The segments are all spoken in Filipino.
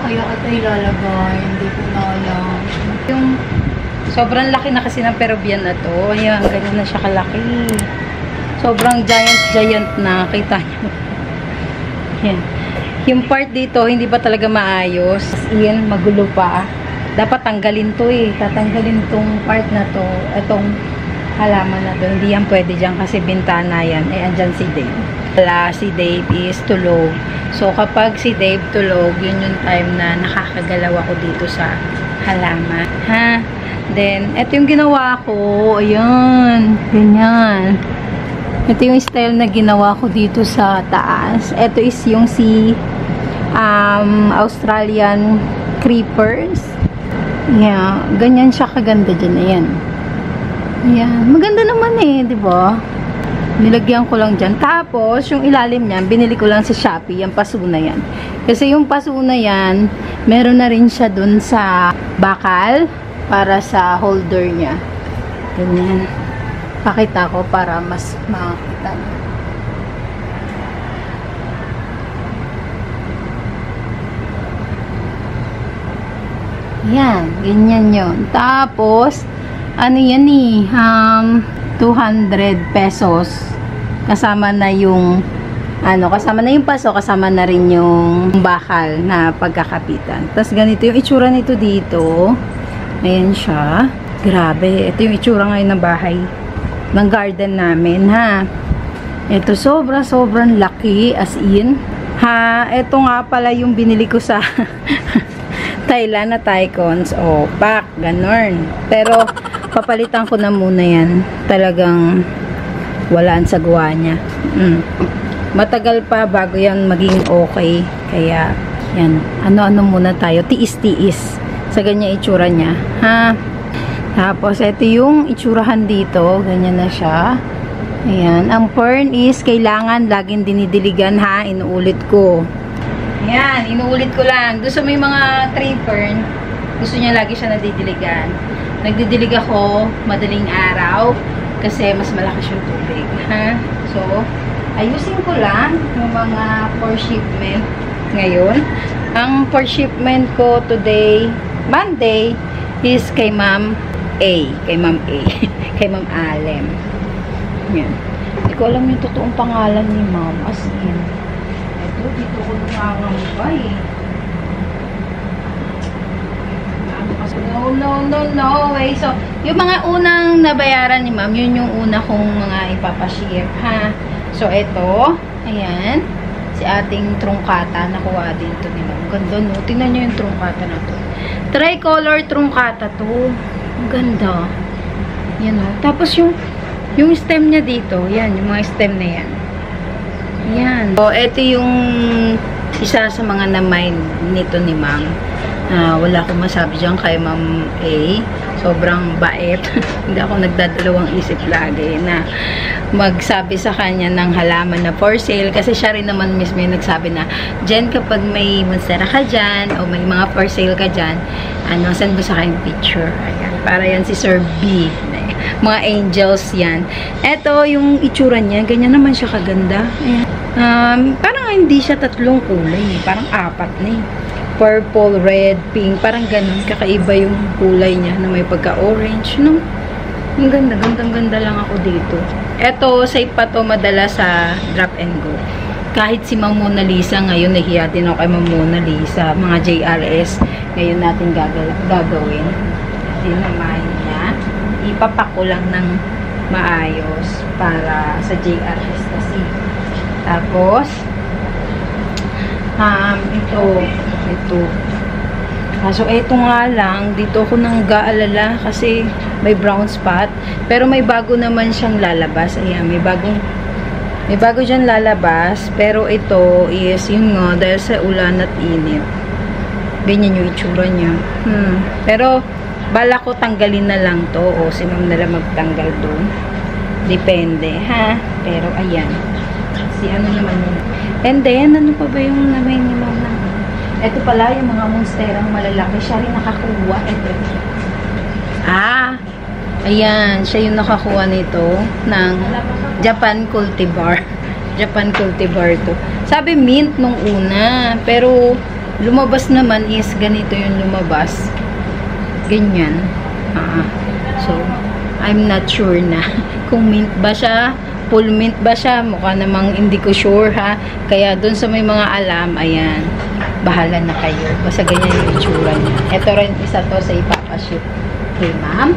kaya ito ilalagay? Hindi ko na alam. Yung sobrang laki na kasi ng Peruvian na to. Ayan, ganyan na siya kalaki. Sobrang giant na. Kita nyo. Ayan. Yung part dito, hindi pa talaga maayos. Ayan, magulo pa. Dapat tanggalin to eh. Tatanggalin tong part na to. Itong halaman na to. Hindi yan pwede dyan kasi bintana yan. Eh, andyan si Dave. Wala, si Dave is tulog. So, kapag si Dave tulog, yun yung time na nakakagalaw ako dito sa halaman. Ha? Then, ito yung ginawa ko. Ayan. Ganyan. Ito yung style na ginawa ko dito sa taas. Ito is yung Australian creepers. Yeah, ganyan siya kaganda dyan. Ayan. Ayan. Maganda naman eh, di ba? Nilagyan ko lang dyan. Tapos, yung ilalim niyan, binili ko lang sa Shopee. Yung paso na yan. Kasi yung paso na yan, meron na rin siya dun sa bakal para sa holder niya. Ganyan. Pakita ko para mas makakita niyo. Yan, ganyan yun. Tapos, ano yan eh, 200 pesos. Kasama na yung, kasama na yung paso, kasama na rin yung bakal na pagkakapitan. Tapos, ganito yung itsura nito dito. Ayan siya. Grabe, ito yung itsura ngayon ng bahay. Ng garden namin, ha. Ito, sobrang laki, as in. Ha, ito nga pala yung binili ko sa Thailand na Tycons. O, pack, ganon. Pero, papalitan ko na muna yan. Talagang walaan sa gawa niya. Matagal pa bago yan maging okay. Kaya, yan. Ano-ano muna tayo. Tiis-tiis. Sa ganyan itsura niya. Ha? Tapos, ito yung itsurahan dito. Ganyan na siya. Ayan. Ang fern is, kailangan laging dinidiligan, ha? Inuulit ko. Ayan. Inuulit ko lang. Doon sa may mga tree fern, gusto niya lagi siya nadidiligan. Nagdidilig ako madaling araw kasi mas malakas yung tubig. Ha? So, ayusin ko lang yung mga for shipment ngayon. Ang for shipment ko today, Monday, is kay Ma'am A. Kay Ma'am A. Kay Ma'am Alem. Yan. Hindi ko alam yung totoong pangalan ni Ma'am. As in. Ito, dito ko nakangambay eh. No way. So, yung mga unang nabayaran ni Ma'am, yun yung una kong mga ipapaship, ha? So, ito. Ayan. Si ating trungkata. Nakuha din to ni Ma'am. Ganda, no? Tingnan nyo yung trungkata na to. Tricolor trungkata to. Ang ganda. Yan, o. Tapos, yung stem niya dito. Yan, yung mga stem na yan. Yan. So, ito yung isa sa mga na-mind nito ni Ma'am. Wala akong masabi dyan kay Ma'am A. Sobrang bait. Hindi ako nagdadalawang isip lagi na magsabi sa kanya ng halaman na for sale. Kasi siya rin naman mismo yung nagsabi na, Jen, kapag may monstera ka dyan o may mga for sale ka dyan, send mo sa kayong picture. Ayan. Para yan si Sir B. Mga angels yan. Ito, yung itsura niya, ganyan naman siya kaganda. Ayan. Parang hindi siya tatlong kulay. Parang apat na eh. Purple, red, pink, parang ganun. Kakaiba yung kulay niya na may pagka-orange, no? Ang ganda, gandang-ganda lang ako dito. Eto, safe pa to madala sa drop and go. Kahit si Ma'am Mona Lisa, ngayon nahiya din ako kay Ma'am Mona Lisa. Mga JRS, ngayon natin gagawin. Dinamahin niya. Ipapak ko lang ng maayos para sa JRS kasi. Tapos, ito. So, ito nga lang, dito ako nang gaalala kasi may brown spot. Pero may bago naman siyang lalabas. Ayan, may bago dyan lalabas. Pero ito is, yun nga, dahil sa ulan at init. Ganyan yung itsura niya. Pero, bala ko tanggalin na lang to. O, si Ma'am nila magtanggal doon. Depende, ha? Pero, ayan. Si ano naman yun. And then, ano pa ba yung namay ni Ma'am na? Ito pala, yung mga monsterang malalaki. Siya rin nakakuha. Ito. Ayan. Siya yung nakakuha nito ng Japan Cultivar. Japan Cultivar to. Sabi mint nung una. Pero, lumabas naman is ganito yung lumabas. Ganyan. So, I'm not sure na kung mint ba siya, full mint ba siya, mukha namang hindi ko sure ha. Kaya dun sa may mga alam, ayan, bahala na kayo. Basta ganyan yung itsura niya. Ito rin isa to sa ipapaship kay ma'am.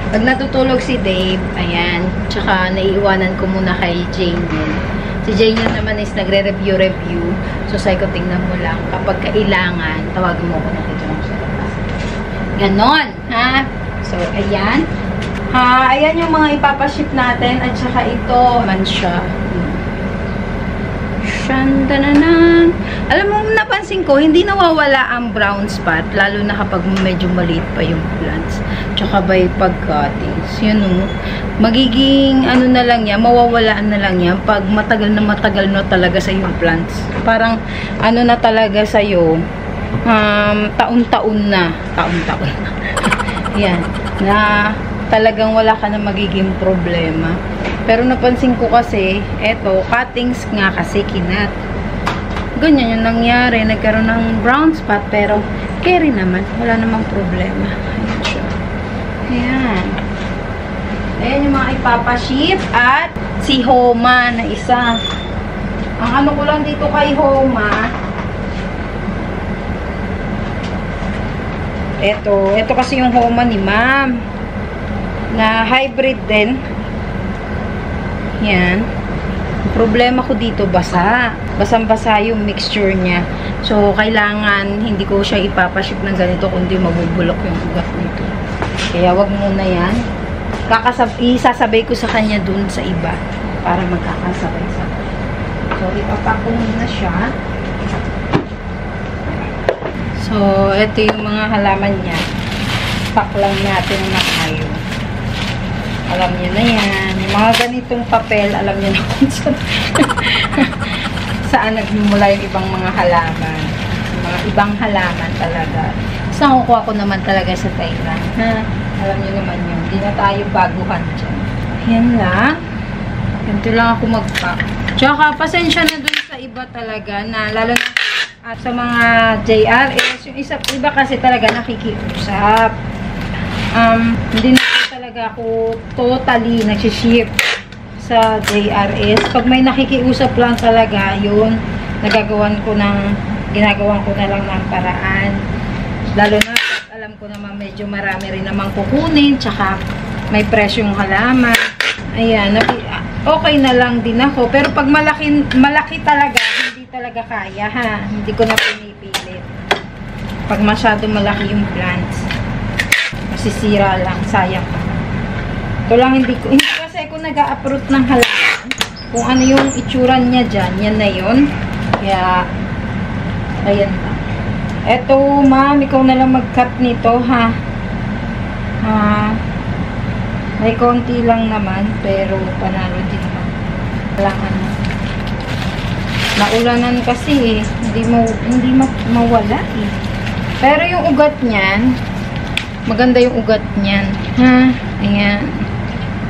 Pag natutulog si Dave, ayan, tsaka naiiwanan ko muna kay Jane din. Si Jane yun naman is nagre-review. So, sabi ko, tingnan mo lang. Kapag kailangan, tawagan mo ko nakita mo sa labas. Ganon, ha? So, ayan. Ayan yung mga ipapaship natin. At saka ito, man siya. Shandananan. Alam mo, napansin ko, hindi nawawala ang brown spot, lalo na kapag medyo maliit pa yung plants. Tsaka by pag-cuttings. Yun o. Magiging, ano na lang yan, mawawalaan na lang yan pag matagal na talaga sa yung plants. Parang, ano na talaga sa'yo, taon-taon na. Taon-taon na. Yan. Na talagang wala ka na magiging problema. Pero napansin ko kasi, eto, cuttings nga kasi kinat. Ganyan yung nangyari. Nagkaroon ng brown spot, pero carry naman. Wala namang problema. Ayan siya. Ayan. Ayan yung mga ipapaship. At si Homa na isa. Ang ano ko lang dito kay Homa, Ito kasi yung Homa ni ma'am. Na hybrid din. Yan. Ang problema ko dito, basa. Basang-basa yung mixture niya. So, kailangan hindi ko siya ipapaship ng ganito kundi mabubulok yung ugat nito. Kaya wag muna yan. Isasabay ko sa kanya dun sa iba para magkakasabay-sabay. So, ipapak ko muna siya. So, ito yung mga halaman niya. Pack lang natin na kayo. Alam niyo na yan. Yung mga ganitong papel, alam niyo na kung saan nagmumula yung ibang mga halaman. Yung mga ibang halaman talaga. Basta kukuha ko naman talaga sa Thailand. Ha? Alam niyo naman yun. Hindi na tayo baguhan dyan. Yan lang. Ganito lang ako mag-pack. Tsaka, pasensya na dun sa iba talaga na lalo na at sa mga JRS, yung iba kasi talaga nakikiusap. Hindi na talaga ako totally nagsiship sa JRS. Pag may nakikiusap lang talaga, yun, ginagawan ko na lang ng paraan. Lalo na, alam ko naman medyo marami rin namang kukunin, tsaka may presyong halaman. Ayan, okay na lang din ako. Pero pag malaki talaga, hindi talaga kaya ha. Hindi ko na pinipilit. Pag masyado malaki yung plants, masisira lang, sayang. Ito lang hindi kasi ako nag-a-uproot ng halaman. Kung ano yung itsura niya dyan, yan na yun. Kaya, ayan na. Eto, ma'am, ikaw na lang mag-cut nito, ha. May konti lang naman, pero panalo din naman. Walang ano. Naulanan kasi, hindi mawala, eh. Pero yung ugat niyan, maganda yung ugat niyan, ha. Ayan.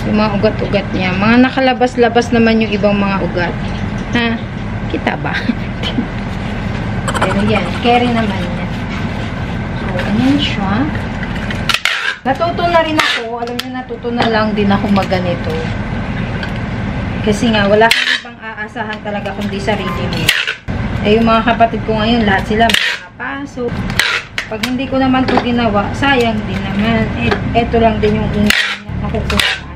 Yung mga ugat-ugat niya. Mga nakalabas-labas naman yung ibang mga ugat. Ha? Kita ba? Pero yan. Carry naman yan. So, ayan siya. Natuto na rin ako. Alam niyo, natuto na lang din ako magganito. Kasi nga, wala kang ibang aasahan talaga kundi sarili mo. Eh, yung mga kapatid ko ngayon, lahat sila makapasok. Pag hindi ko naman ito ginawa, sayang din naman. Ito lang din yung nakukuha.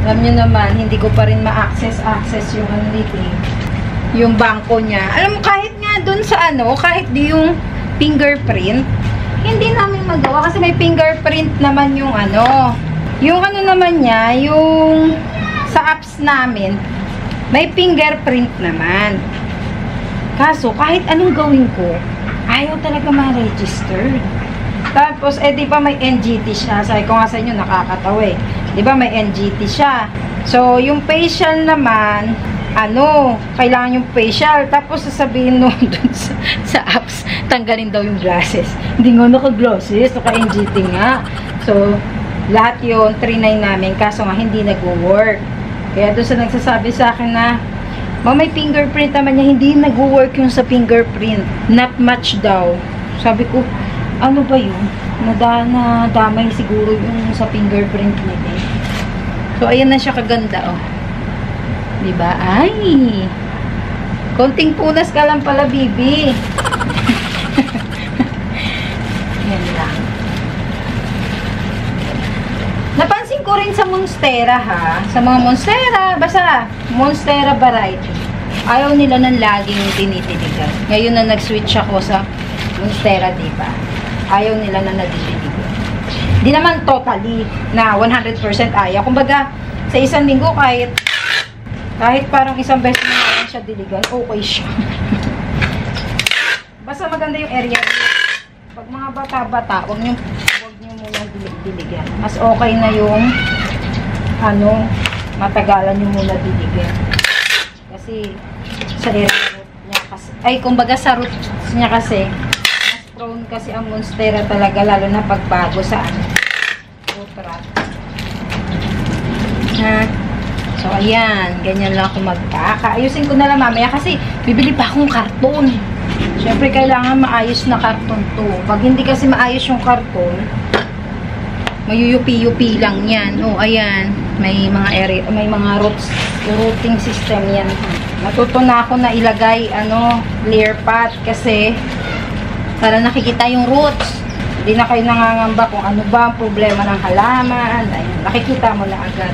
Alam nyo naman, hindi ko pa rin ma-access yung ano nito, yung bangko niya. Alam mo, kahit nga dun sa ano, kahit di yung fingerprint, hindi namin magawa kasi may fingerprint naman yung ano. Yung ano naman niya, yung sa apps namin, may fingerprint naman. Kaso, kahit anong gawin ko, ayaw talaga ma-register. Tapos, di ba may NGT siya? Sabi ko nga sa inyo, nakakatawa eh. Di ba may NGT siya? So, yung facial naman, kailangan yung facial. Tapos, sasabihin nun dun sa apps, tanggalin daw yung glasses. Hindi nga naka-glasses, naka-NGT nga. So, lahat yun, 3-9 namin. Kaso nga, hindi nag-work. Kaya doon sa nagsasabi sa akin na, May fingerprint naman niya. Hindi nag-work yung sa fingerprint. Not much daw. Sabi ko, ano ba yun? Nadamay siguro yung sa fingerprint nila. So, ayan na siya kaganda, oh. Diba? Ay! Konting punas ka lang pala, bibi. Yan lang. Napansin ko rin sa Monstera, ha? Sa mga Monstera, basta Monstera variety. Ayaw nila ng laging tinitiligan. Ngayon na nag-switch ako sa Monstera, diba? Ayaw nila na nadidiligan. Di naman totally na 100% ayaw. Kumbaga, sa isang linggo, kahit parang isang beses na naman siya diligan, okay siya. Basta maganda yung area. Pag mga bata-bata, wag nyo munang diligan. Mas okay na yung matagalan nyo muna diligan. Kasi sa area niya kasi, kumbaga sa roots niya kasi, mas prone kasi ang Monstera talaga, lalo na pagbago sa root rot. So, ayan. Ganyan lang ako ayusin ko na lang mamaya kasi bibili pa akong karton. Siyempre, kailangan maayos na karton to. Pag hindi kasi maayos yung karton, mayuyupi-yupi lang yan. Oh, ayan. May mga area, may mga routing system yan. Natuto na ako na ilagay, clear path kasi para nakikita yung roots. Hindi na kayo nangangamba kung ano ba ang problema ng halaman. Ayun, nakikita mo na agad.